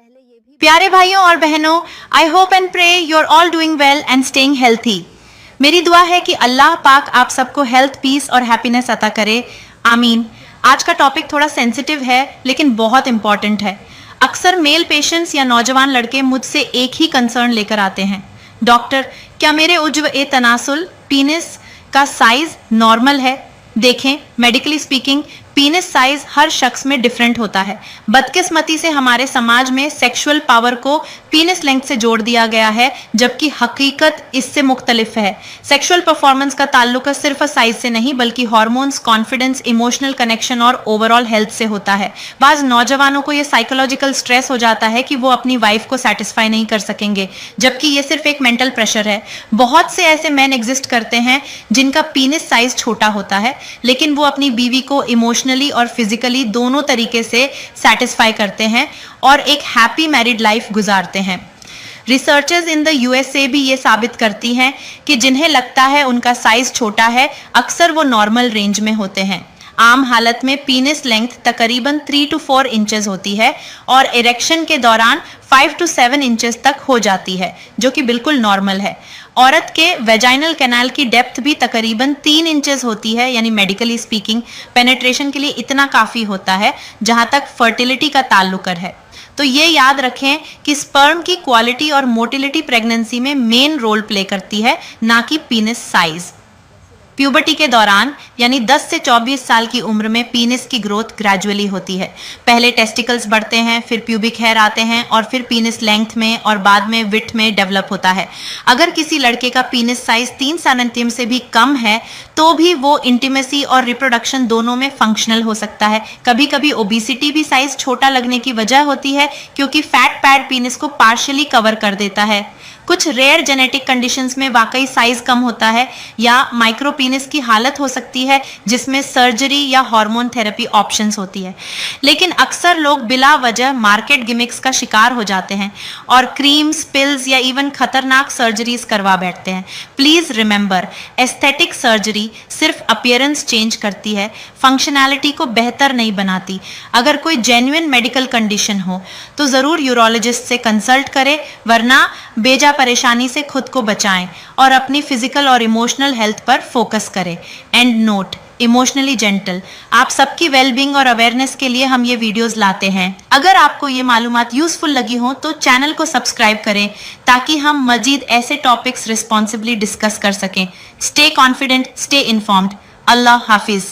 प्यारे भाइयों और बहनों, I hope and pray you are all doing well and staying healthy. मेरी दुआ है कि अल्लाह पाक आप सबको हेल्थ, पीस और हैप्पीनेस अता करे, आमीन। आज का टॉपिक थोड़ा सेंसिटिव है लेकिन बहुत इंपॉर्टेंट है। अक्सर मेल पेशेंट्स या नौजवान लड़के मुझसे एक ही कंसर्न लेकर आते हैं, डॉक्टर क्या मेरे उज्व ए तनासुल पीनिस का साइज नॉर्मल है? देखें, मेडिकली स्पीकिंग पीनिस साइज हर शख्स में डिफरेंट होता है। बदकिस्मती से हमारे समाज में सेक्सुअल पावर को पीनिस लेंथ से जोड़ दिया गया है, जबकि हकीकत इससे मुख्तलिफ है। सेक्सुअल परफॉर्मेंस का ताल्लुक सिर्फ साइज से नहीं बल्कि हार्मोन्स, कॉन्फिडेंस, इमोशनल कनेक्शन और ओवरऑल हेल्थ से होता है। बाज नौजवानों को यह साइकोलॉजिकल स्ट्रेस हो जाता है कि वो अपनी वाइफ को सेटिस्फाई नहीं कर सकेंगे, जबकि ये सिर्फ एक मेंटल प्रेशर है। बहुत से ऐसे मैन एग्जिस्ट करते हैं जिनका पीनिस साइज छोटा होता है, लेकिन वो अपनी बीवी को इमोशनली और फिजिकली दोनों तरीके से सेटिस्फाई करते हैं और एक हैप्पी मैरिड लाइफ गुजारते हैं। रिसर्चर्स इन द यूएसए भी ये साबित करती हैं कि जिन्हें लगता है उनका साइज छोटा है, अक्सर वो नॉर्मल रेंज में होते हैं। आम हालत में पीनिस लेंथ तकरीबन 3 to 4 इंचेस होती है और इरेक्शन के दौरान 5 to 7 इंचेस तक हो जाती है, जो कि बिल्कुल नॉर्मल है। औरत के वेजाइनल कैनाल की डेप्थ भी तकरीबन 3 इंचेस होती है, यानी मेडिकली स्पीकिंग पेनिट्रेशन के लिए इतना काफ़ी होता है जहां तक फर्टिलिटी का ताल्लुक है। तो ये याद रखें कि स्पर्म की क्वालिटी और मोटिलिटी प्रेगनेंसी में मेन रोल प्ले करती है, ना कि पीनिस साइज। प्यूबर्टी के दौरान यानी 10 से 24 साल की उम्र में पीनिस की ग्रोथ ग्रेजुअली होती है। पहले टेस्टिकल्स बढ़ते हैं, फिर प्यूबिक हेयर आते हैं और फिर पीनिस लेंथ में और बाद में विड्थ में डेवलप होता है। अगर किसी लड़के का पीनिस साइज 3 सेंटीमीटर से भी कम है तो भी वो इंटीमेसी और रिप्रोडक्शन दोनों में फंक्शनल हो सकता है। कभी कभी ओबिसिटी भी साइज छोटा लगने की वजह होती है, क्योंकि फैट पैड पीनिस को पार्शियली कवर कर देता है। कुछ रेयर जेनेटिक कंडीशंस में वाकई साइज कम होता है या माइक्रो पीनिस की हालत हो सकती है, जिसमें सर्जरी या हार्मोन थेरेपी ऑप्शंस होती है। लेकिन अक्सर लोग बिला वजह मार्केट गिमिक्स का शिकार हो जाते हैं और क्रीम्स, पिल्स या इवन खतरनाक सर्जरीज करवा बैठते हैं। प्लीज रिमेंबर, एस्थेटिक सर्जरी सिर्फ अपीयरेंस चेंज करती है, फंक्शनैलिटी को बेहतर नहीं बनाती। अगर कोई जेन्युइन मेडिकल कंडीशन हो तो जरूर यूरोलॉजिस्ट से कंसल्ट करें, वरना बेजा परेशानी से खुद को बचाएं और अपनी फिजिकल और इमोशनल हेल्थ पर फोकस करें। And note, emotionally gentle. आप सबकी वेलबींग और अवेयरनेस के लिए हम ये वीडियोस लाते हैं। अगर आपको ये मालूमात यूजफुल लगी हो तो चैनल को सब्सक्राइब करें ताकि हम मजीद ऐसे टॉपिक्स रिस्पॉन्सिबली डिस्कस कर सकें। Stay confident, stay informed. अल्लाह हाफिज।